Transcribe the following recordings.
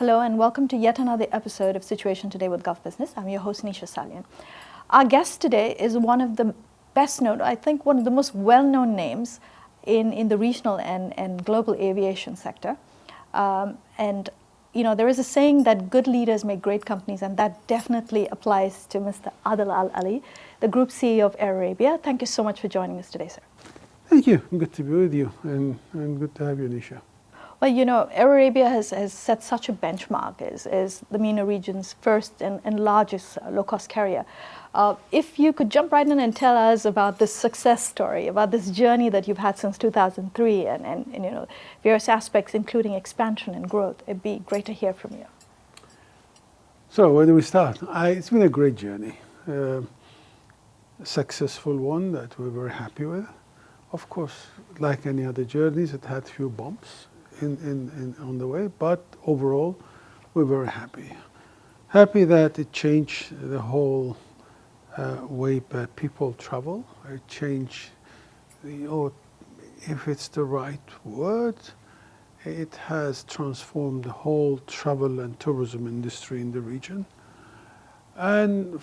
Hello and welcome to yet another episode of Situation Today with Gulf Business. I'm your host Neesha Salian. Our guest today is one of the best known, I think one of the most well-known names in the regional and global aviation sector. And you know, there is a saying that good leaders make great companies, and that definitely applies to Mr. Adel Al Ali, the Group CEO of Air Arabia. Thank you so much for joining us today, sir. Thank you. Good to be with you, and good to have you, Neesha. Well, you know, Air Arabia has set such a benchmark as the MENA region's first and largest low-cost carrier. If you could jump right in and tell us about this success story, about this journey that you've had since 2003 and you know, various aspects, including expansion and growth, it'd be great to hear from you. So where do we start? It's been a great journey, a successful one that we're very happy with. Of course, like any other journeys, it had few bumps on the way, but overall, we're very happy. Happy that it changed the whole way that people travel. It changed, if it's the right word, it has transformed the whole travel and tourism industry in the region, and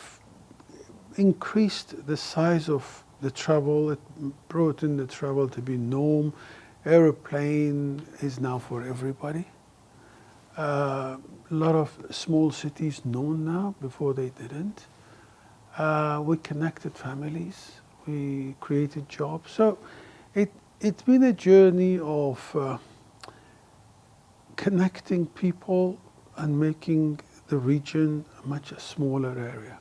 increased the size of the travel. It brought in the travel to be norm. Airplane is now for everybody. A lot of small cities known now, before they didn't. We connected families, we created jobs. So it's been a journey of connecting people and making the region a much smaller area.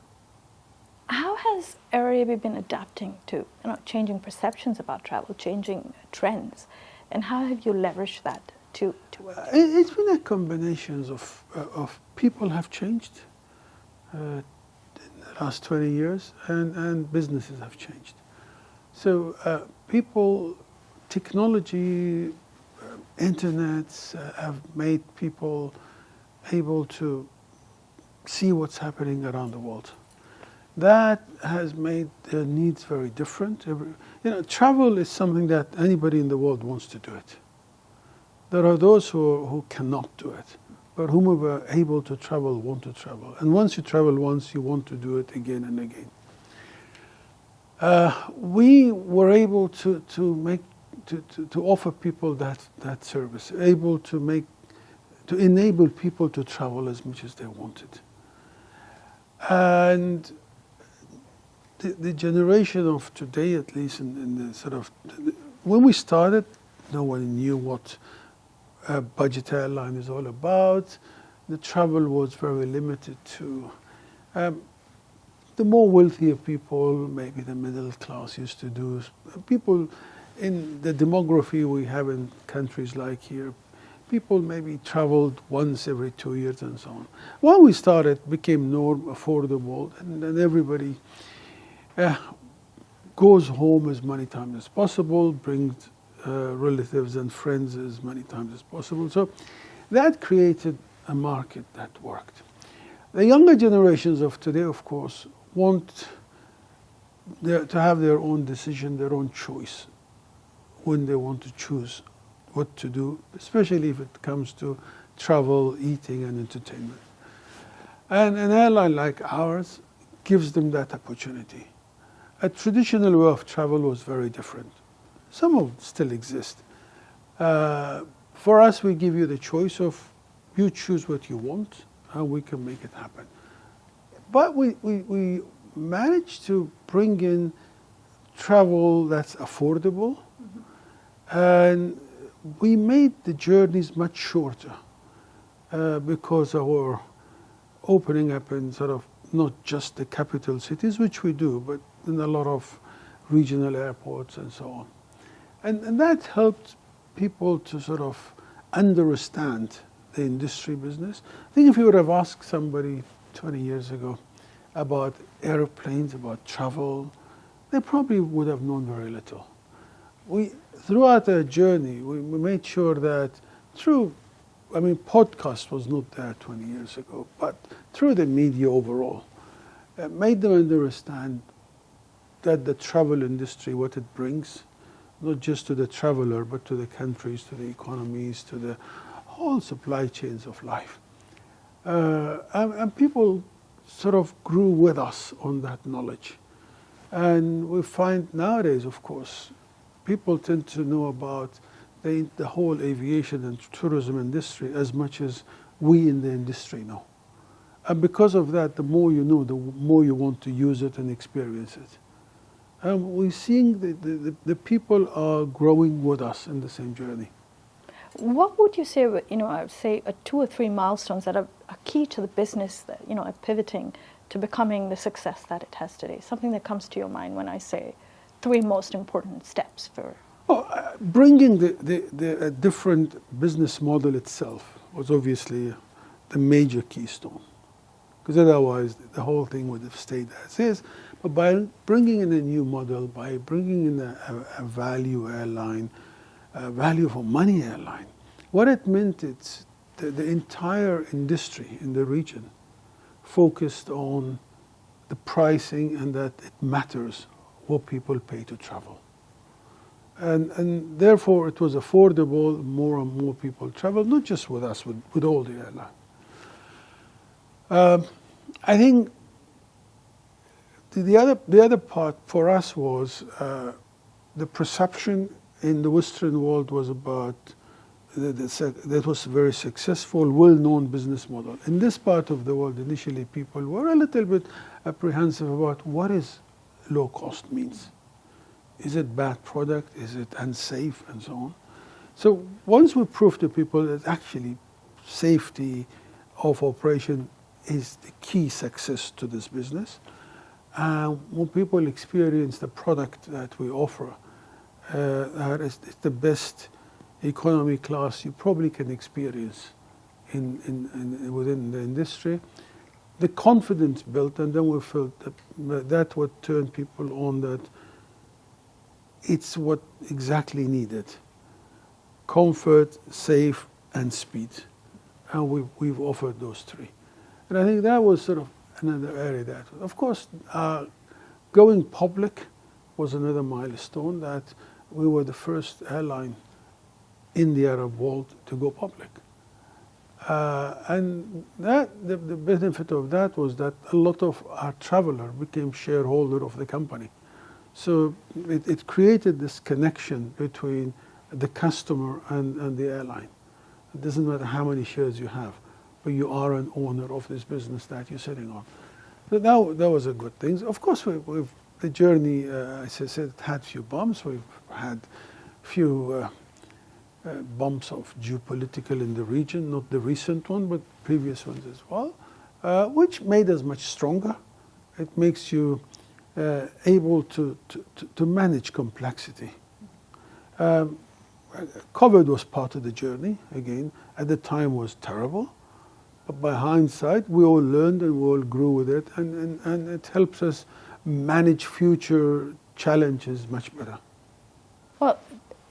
How has Air Arabia been adapting to changing perceptions about travel, changing trends? And how have you leveraged that to work? It's been a combination of people have changed in the last 20 years, and businesses have changed. So people, technology, internets have made people able to see what's happening around the world. That has made their needs very different. Travel is something that anybody in the world wants to do it. There are those who cannot do it, but whom are able to travel want to travel. And once you travel once, you want to do it again and again. We were able to offer people that service, able to enable people to travel as much as they wanted. And the generation of today, at least in the sort of, when we started, no one knew what a budget airline is all about. The travel was very limited to the more wealthier people, maybe the middle class used to do. People in the demography we have in countries like here, people maybe traveled once every 2 years and so on. When we started, it became norm, affordable, and then everybody goes home as many times as possible, brings relatives and friends as many times as possible. So that created a market that worked. The younger generations of today, of course, want to have their own decision, their own choice when they want to choose what to do, especially if it comes to travel, eating, and entertainment. And an airline like ours gives them that opportunity. A traditional way of travel was very different. Some of them still exist. For us, we give you the choice of you choose what you want, and we can make it happen. But we managed to bring in travel that's affordable, and we made the journeys much shorter because of our opening up in sort of not just the capital cities, which we do, but in a lot of regional airports and so on. And that helped people to sort of understand the industry business. I think if you would have asked somebody 20 years ago about airplanes, about travel, they probably would have known very little. Throughout our journey, we made sure that podcast was not there 20 years ago, but through the media overall, made them understand that the travel industry, what it brings, not just to the traveler, but to the countries, to the economies, to the whole supply chains of life. And people sort of grew with us on that knowledge. And we find nowadays, of course, people tend to know about the whole aviation and tourism industry as much as we in the industry know. And because of that, the more you know, the more you want to use it and experience it. And we're seeing the people are growing with us in the same journey. What would you say, I would say 2 or 3 milestones that are key to the business that, are pivoting to becoming the success that it has today? Something that comes to your mind when I say 3 most important steps for... Bringing the different business model itself was obviously the major keystone. Because otherwise, the whole thing would have stayed as is. But by bringing in a new model, by bringing in a value airline, a value for money airline, what it meant is the entire industry in the region focused on the pricing and that it matters what people pay to travel. And therefore, it was affordable, more and more people traveled, not just with us, with all the airlines. I think the other part for us was the perception in the Western world was about that was a very successful, well-known business model. In this part of the world, initially people were a little bit apprehensive about what is low cost means. Is it bad product? Is it unsafe? And so on. So once we proved to people that actually safety of operation is the key success to this business, when people experience the product that we offer, that is the best economy class you probably can experience within the industry, the confidence built, and then we felt that would turn people on that it's what exactly needed: comfort, safe, and speed. And we've offered those 3. And I think that was sort of another area that, of course, going public was another milestone, that we were the first airline in the Arab world to go public. And the benefit of that was that a lot of our traveler became shareholder of the company. So it created this connection between the customer and the airline. It doesn't matter how many shares you have, but you are an owner of this business that you're sitting on. So that was a good thing. Of course, the journey, as I said, had few bumps. We've had few bumps of geopolitical in the region, not the recent one, but previous ones as well, which made us much stronger. It makes you able to manage complexity. COVID was part of the journey. Again, at the time was terrible, but by hindsight, we all learned and we all grew with it, and it helps us manage future challenges much better. Well,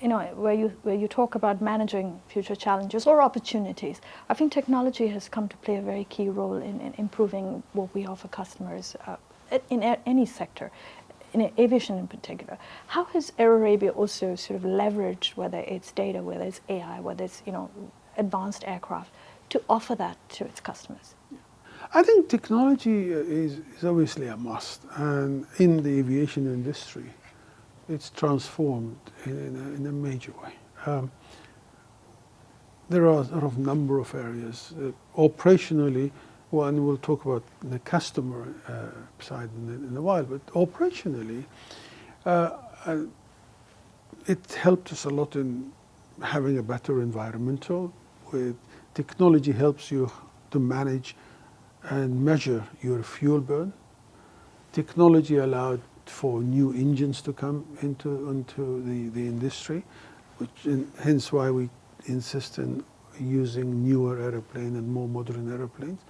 where you talk about managing future challenges or opportunities, I think technology has come to play a very key role in improving what we offer customers in any sector, in aviation in particular. How has Air Arabia also sort of leveraged, whether it's data, whether it's AI, whether it's advanced aircraft, to offer that to its customers? I think technology is obviously a must, and in the aviation industry, it's transformed in a major way. There are a sort of number of areas. Operationally, and we'll talk about the customer side in a while, but operationally, it helped us a lot in having a better environmental. With technology helps you to manage and measure your fuel burn. Technology allowed for new engines to come into the industry, hence why we insist in using newer airplanes and more modern airplanes.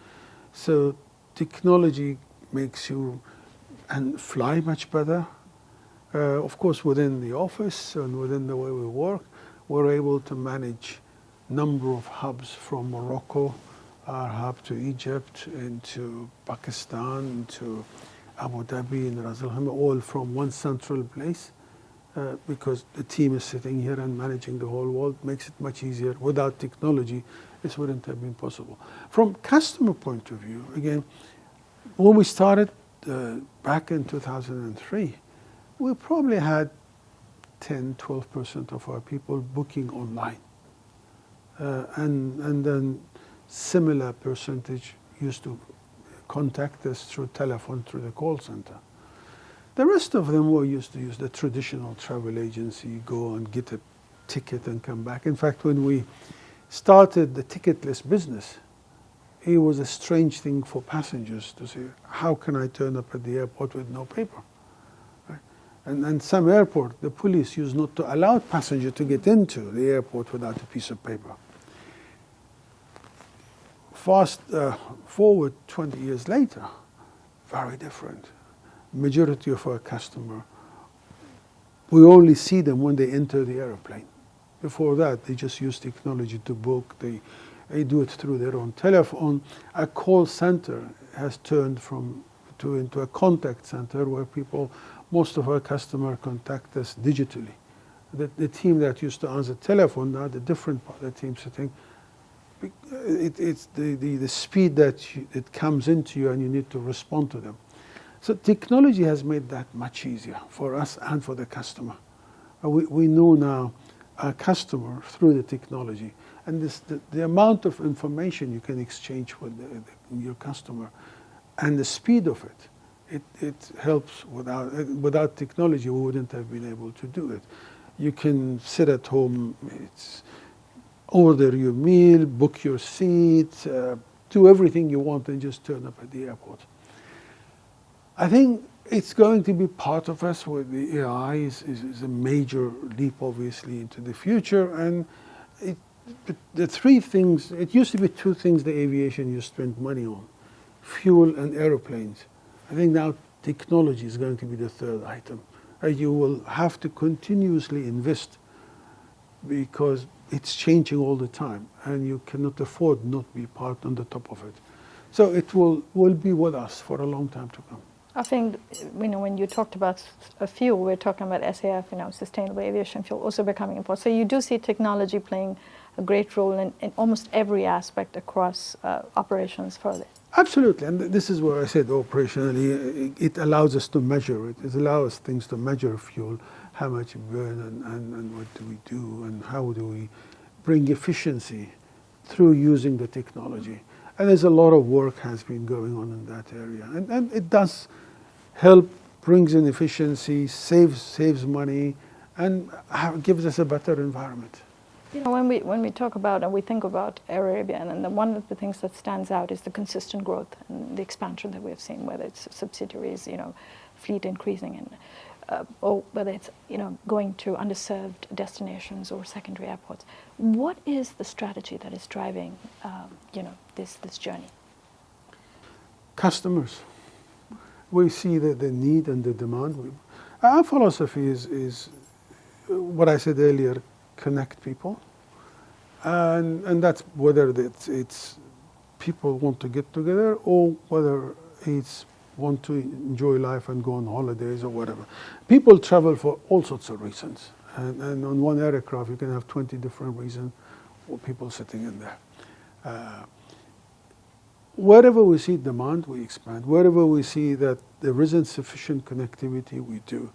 So technology makes you fly much better. Of course, within the office and within the way we work, we're able to manage number of hubs from Morocco, our hub to Egypt, into Pakistan, into Abu Dhabi and Ras Al Khaimah, all from one central place. because the team is sitting here and managing the whole world, makes it much easier. Without technology, this wouldn't have been possible. From customer point of view, again, when we started back in 2003, we probably had 10-12% of our people booking online. And then similar percentage used to contact us through telephone, through the call center. The rest of them were used to use the traditional travel agency, go and get a ticket and come back. In fact, when we started the ticketless business, it was a strange thing for passengers to say, how can I turn up at the airport with no paper? Right? And some airport, the police used not to allow passengers to get into the airport without a piece of paper. Fast forward 20 years later, very different. Majority of our customer, we only see them when they enter the airplane. Before that, they just use technology to book. They do it through their own telephone. A call center has turned into a contact center where most of our customers contact us digitally. The team that used to answer telephone, now the different part of the team sitting, it's the speed that it comes into you and you need to respond to them. So technology has made that much easier for us and for the customer. We know now our customer through the technology, and the amount of information you can exchange with your customer and the speed of it helps. Without technology, we wouldn't have been able to do it. You can sit at home, order your meal, book your seat, do everything you want and just turn up at the airport. I think it's going to be part of us with the AI is a major leap, obviously, into the future. And the three things, it used to be two things the aviation you spent money on, fuel and airplanes. I think now technology is going to be the third item. You will have to continuously invest because it's changing all the time and you cannot afford not be part on the top of it. So it will be with us for a long time to come. I think, when you talked about fuel, we're talking about SAF, sustainable aviation fuel, also becoming important. So you do see technology playing a great role in almost every aspect across operations further. Absolutely, and this is where I said operationally, it allows us to measure it. It allows things to measure fuel, how much you burn and what do we do and how do we bring efficiency through using the technology. And there's a lot of work has been going on in that area. And it does help, brings in efficiency, saves money, and gives us a better environment. When we talk about and we think about Air Arabia, and then one of the things that stands out is the consistent growth and the expansion that we have seen, whether it's subsidiaries, fleet increasing, and or whether it's going to underserved destinations or secondary airports. What is the strategy that is driving this journey? Customers. We see the need and the demand. Our philosophy is what I said earlier: connect people, and that's whether it's people want to get together or whether it's want to enjoy life and go on holidays or whatever. People travel for all sorts of reasons, and on one aircraft you can have 20 different reasons for people sitting in there. Wherever we see demand, we expand. Wherever we see that there isn't sufficient connectivity, we do.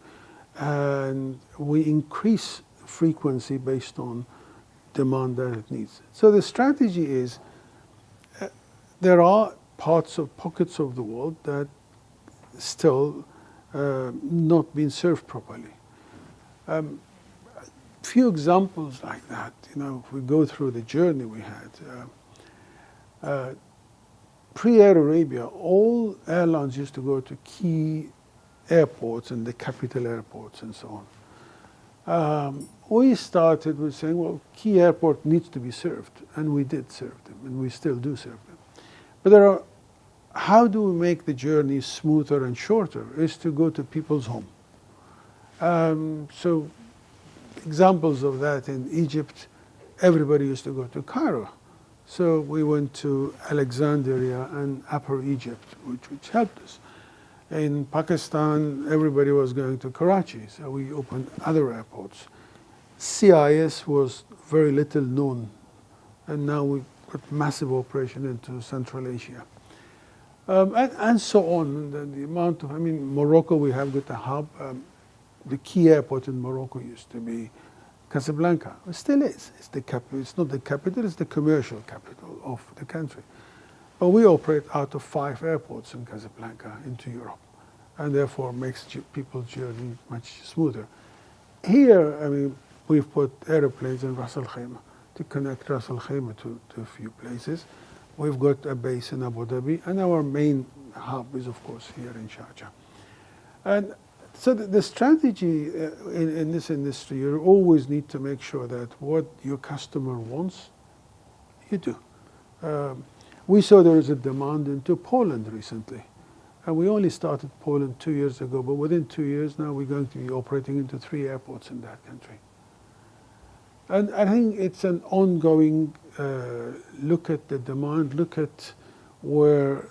And we increase frequency based on demand that it needs. So the strategy is, there are pockets of the world that still not being served properly. Few examples like that, if we go through the journey we had, pre-Air Arabia, all airlines used to go to key airports and the capital airports and so on. We started with saying, well, key airport needs to be served, and we did serve them, and we still do serve them. But how do we make the journey smoother and shorter is to go to people's home. So examples of that in Egypt, everybody used to go to Cairo. So we went to Alexandria and Upper Egypt, which helped us. In Pakistan, everybody was going to Karachi, so we opened other airports. CIS was very little known, and now we've got massive operation into Central Asia. And so on. The amount of, I mean, Morocco, we have got a hub. The key airport in Morocco used to be Casablanca. It still is. It's not the capital, it's the commercial capital of the country. But we operate out of 5 airports in Casablanca into Europe, and therefore makes people's journey much smoother. Here, I mean, we've put airplanes in Ras Al Khaimah to connect Ras Al Khaimah to a few places. We've got a base in Abu Dhabi, and our main hub is, of course, here in Sharjah. And so the strategy in this industry, you always need to make sure that what your customer wants, you do. We saw there is a demand into Poland recently. And we only started Poland 2 years ago, but within 2 years now we're going to be operating into 3 airports in that country. And I think it's an ongoing look at the demand, look at where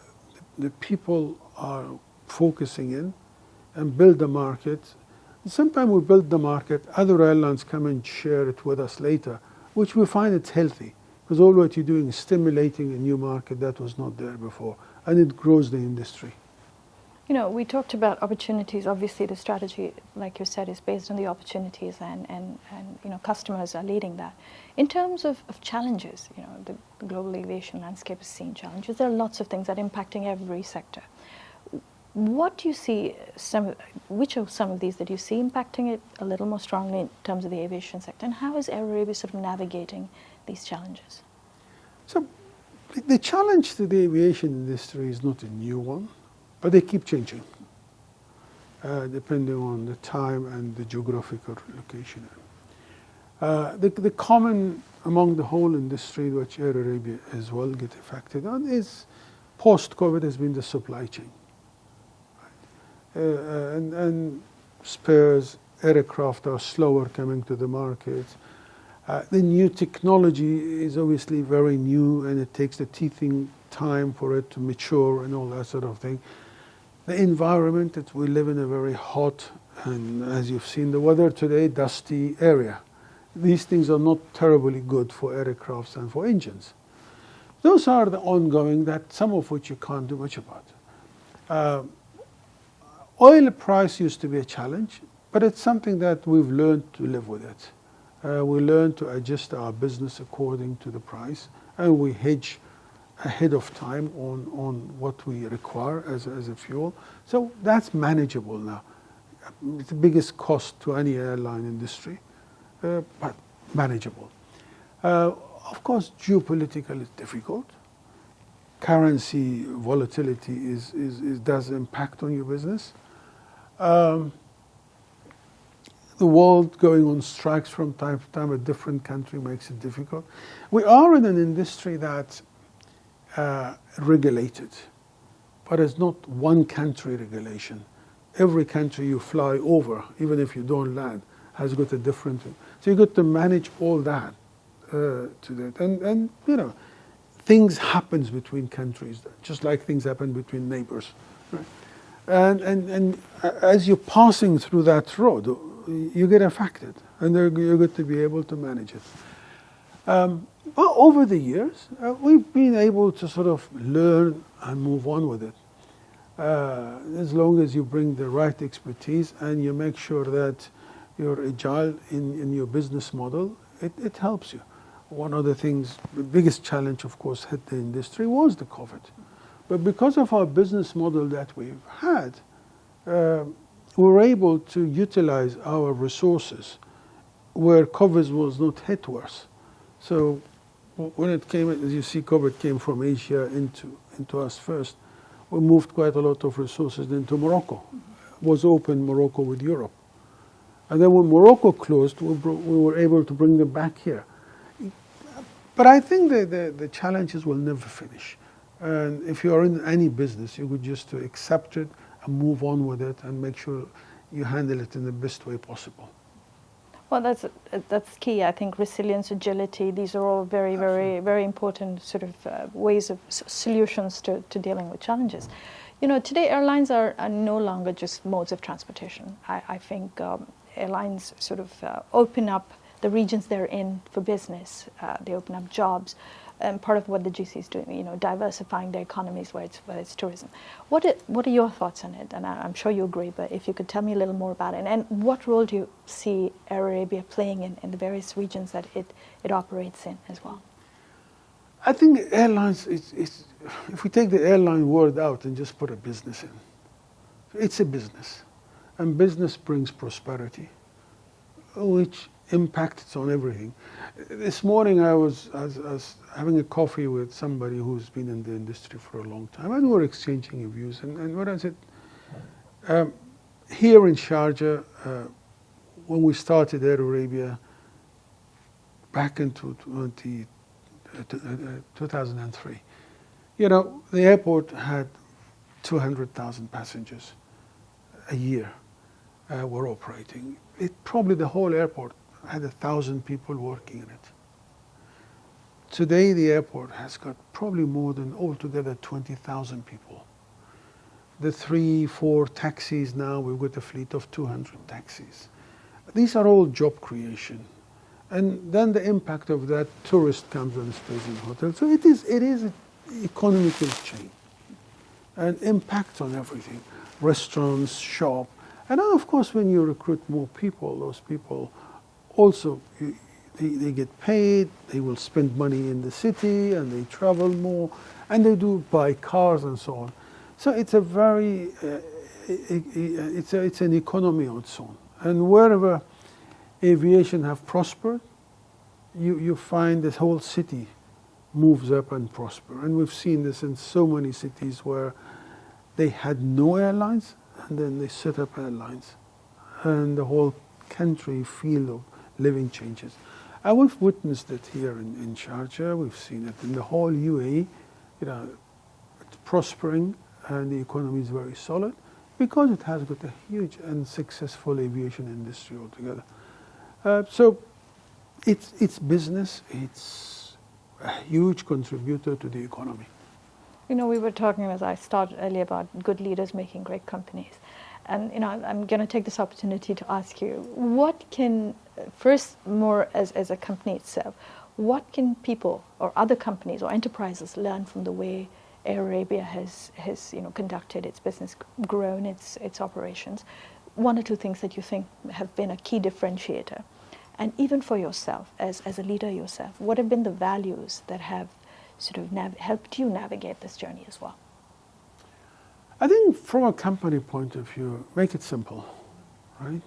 the people are focusing in, and build the market. Sometimes we build the market, other airlines come and share it with us later, which we find it's healthy, because all what you're doing is stimulating a new market that was not there before, and it grows the industry. You know, we talked about opportunities. Obviously, the strategy, like you said, is based on the opportunities, and you know, customers are leading that. In terms of challenges, you know, the global aviation landscape has seen challenges. There are lots of things that are impacting every sector. What do you see, which of some of these that you see impacting it a little more strongly in terms of the aviation sector, and how is Air Arabia sort of navigating these challenges? So the challenge to the aviation industry is not a new one, but they keep changing, depending on the time and the geographical location. The common among the whole industry, which Air Arabia as well get affected on, is post-COVID has been the supply chain. And spares, aircraft are slower coming to the market. The new technology is obviously very new, and it takes the teething time for it to mature and all that sort of thing. The environment that we live in a very hot, and as you've seen the weather today, dusty area. These things are not terribly good for aircrafts and for engines. Those are the ongoing, that some of which you can't do much about. Oil price used to be a challenge, but it's something that we've learned to live with it. We learn to adjust our business according to the price, and we hedge ahead of time on what we require as a fuel. So that's manageable now. It's the biggest cost to any airline industry, but manageable. Of course, geopolitical is difficult. Currency volatility does impact on your business. The world going on strikes from time to time, a different country makes it difficult. We are in an industry that's regulated, but it's not one country regulation. Every country you fly over, even if you don't land, has got a different. So you've got to manage all that to that. And you know, things happen between countries, just like things happen between neighbors. Right? And as you're passing through that road, you get affected, and you're going to be able to manage it. Well, over the years, we've been able to sort of learn and move on with it. As long as you bring the right expertise and you make sure that you're agile in your business model, it helps you. One of the things, the biggest challenge, of course, hit the industry was the COVID. But because of our business model that we've had, we were able to utilize our resources where COVID was not hit worse. So when it came, as you see, COVID came from Asia into us first. We moved quite a lot of resources into Morocco. It was open Morocco with Europe. And then when Morocco closed, we were able to bring them back here. But I think the challenges will never finish. And if you are in any business, you would just to accept it and move on with it and make sure you handle it in the best way possible. Well, that's key. I think resilience, agility, these are all very, very, very important sort of ways of solutions to dealing with challenges. You know, today airlines are no longer just modes of transportation. I think airlines sort of open up the regions they're in for business. They open up jobs. And part of what the GC is doing, you know, diversifying their economies, whether it's tourism. What are your thoughts on it? And I'm sure you agree, but if you could tell me a little more about it. And what role do you see Air Arabia playing in the various regions that it operates in as well? I think airlines, if we take the airline word out and just put a business in, it's a business. And business brings prosperity, which impacts on everything. This morning I was having a coffee with somebody who's been in the industry for a long time, and we were exchanging views. And what I said, here in Sharjah, when we started Air Arabia back in 2003, you know, the airport had 200,000 passengers a year were operating. Probably the whole airport had 1,000 people working in it. Today the airport has got probably more than altogether 20,000 people. The 3-4 taxis now, we've got a fleet of 200 taxis. These are all job creation. And then the impact of that, tourist comes and stays in hotels. So it is an economical chain and impact on everything. Restaurants, shop. And then of course when you recruit more people, those people also, they get paid, they will spend money in the city and they travel more and they do buy cars and so on. So it's a very, it's an economy on its own. And wherever aviation have prospered, you find this whole city moves up and prosper. And we've seen this in so many cities where they had no airlines and then they set up airlines. And the whole country field of living changes. And we've witnessed it here in Sharjah. We've seen it in the whole UAE. You know, it's prospering and the economy is very solid because it has got a huge and successful aviation industry altogether. So it's business. It's a huge contributor to the economy. You know, we were talking, as I started earlier, about good leaders making great companies. And, you know, I'm going to take this opportunity to ask you, what can, first more as a company itself, what can people or other companies or enterprises learn from the way Air Arabia has you know, conducted its business, grown its operations? One or two things that you think have been a key differentiator. And even for yourself, as a leader yourself, what have been the values that have sort of helped you navigate this journey as well? I think from a company point of view, make it simple, right?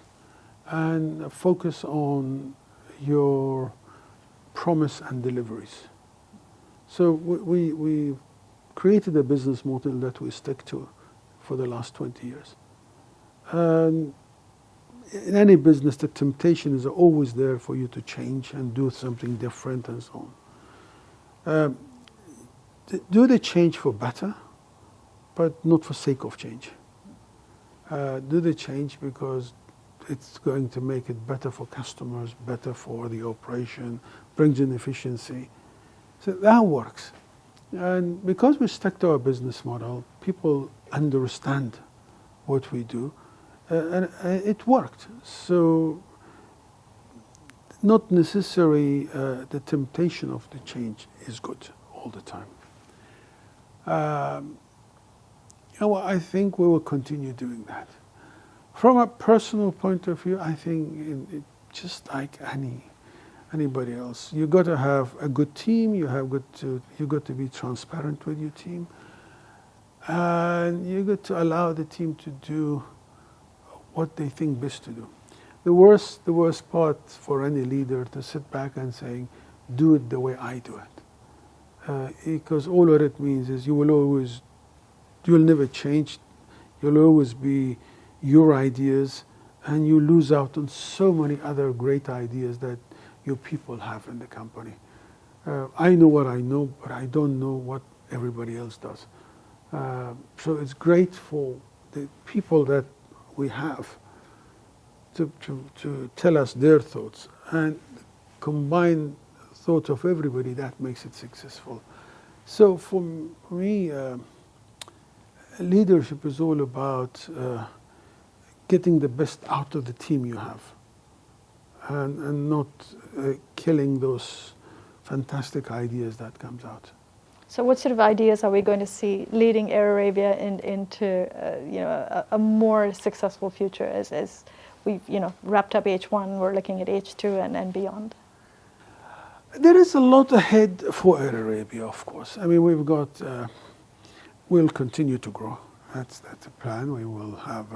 And focus on your promise and deliveries. So we created a business model that we stick to for the last 20 years. And in any business, the temptation is always there for you to change and do something different and so on. Do the change for better, but not for sake of change. Do the change because it's going to make it better for customers, better for the operation, brings in efficiency. So that works. And because we stuck to our business model, people understand what we do, and it worked. So not necessarily the temptation of the change is good all the time. You know, I think we will continue doing that. From a personal point of view, I think just like anybody else, you got to have a good team. You got to be transparent with your team, and you got to allow the team to do what they think best to do. The worst part for any leader to sit back and saying, "Do it the way I do it," because all of it means is you'll never change. You'll always be your ideas, and you lose out on so many other great ideas that your people have in the company. I know what I know, but I don't know what everybody else does. So it's great for the people that we have to tell us their thoughts, and combine thoughts of everybody that makes it successful. So for me, leadership is all about getting the best out of the team you have, and not killing those fantastic ideas that comes out. So what sort of ideas are we going to see leading Air Arabia into a more successful future as we've wrapped up H1, we're looking at H2 and beyond? There is a lot ahead for Air Arabia, of course. I mean, we'll continue to grow. That's the plan. We will have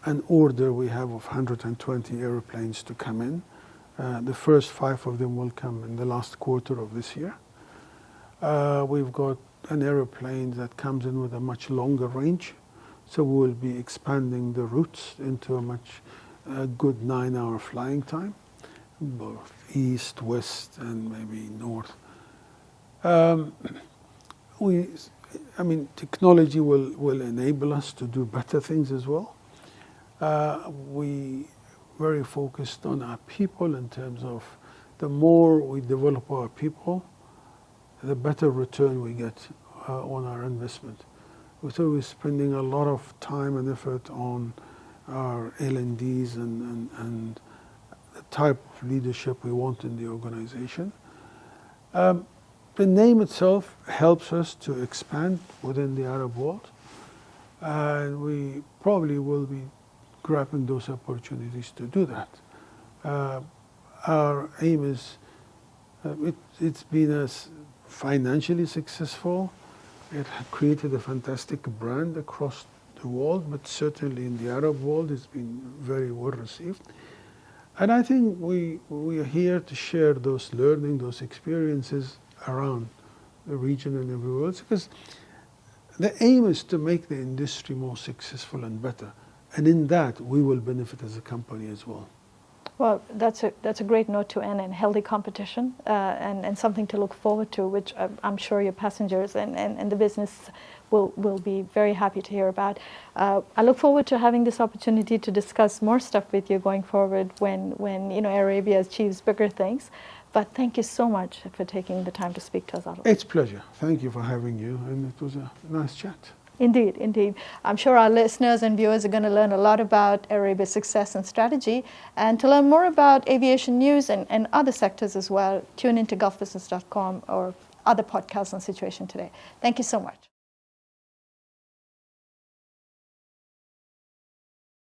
an order we have of 120 airplanes to come in. The first 5 of them will come in the last quarter of this year. We've got an airplane that comes in with a much longer range, so we'll be expanding the routes into a much good 9-hour flying time, both east, west, and maybe north. Technology will enable us to do better things as well. We very focused on our people in terms of the more we develop our people, the better return we get on our investment. So we're spending a lot of time and effort on our L&Ds and the type of leadership we want in the organization. The name itself helps us to expand within the Arab world, and we probably will be grabbing those opportunities to do that. Our aim is, it's been financially successful. It created a fantastic brand across the world, but certainly in the Arab world it's been very well received. And I think we are here to share those learning, those experiences around the region and everywhere else, because the aim is to make the industry more successful and better. And in that, we will benefit as a company as well. Well, that's a great note to end, and healthy competition and something to look forward to, which I'm sure your passengers and the business will be very happy to hear about. I look forward to having this opportunity to discuss more stuff with you going forward when Air Arabia achieves bigger things. But thank you so much for taking the time to speak to us, Adel. It's a pleasure. Thank you for having you, and it was a nice chat. Indeed, indeed. I'm sure our listeners and viewers are going to learn a lot about Air Arabia's success and strategy. And to learn more about aviation news and other sectors as well, tune into gulfbusiness.com or other podcasts on Situation Today. Thank you so much.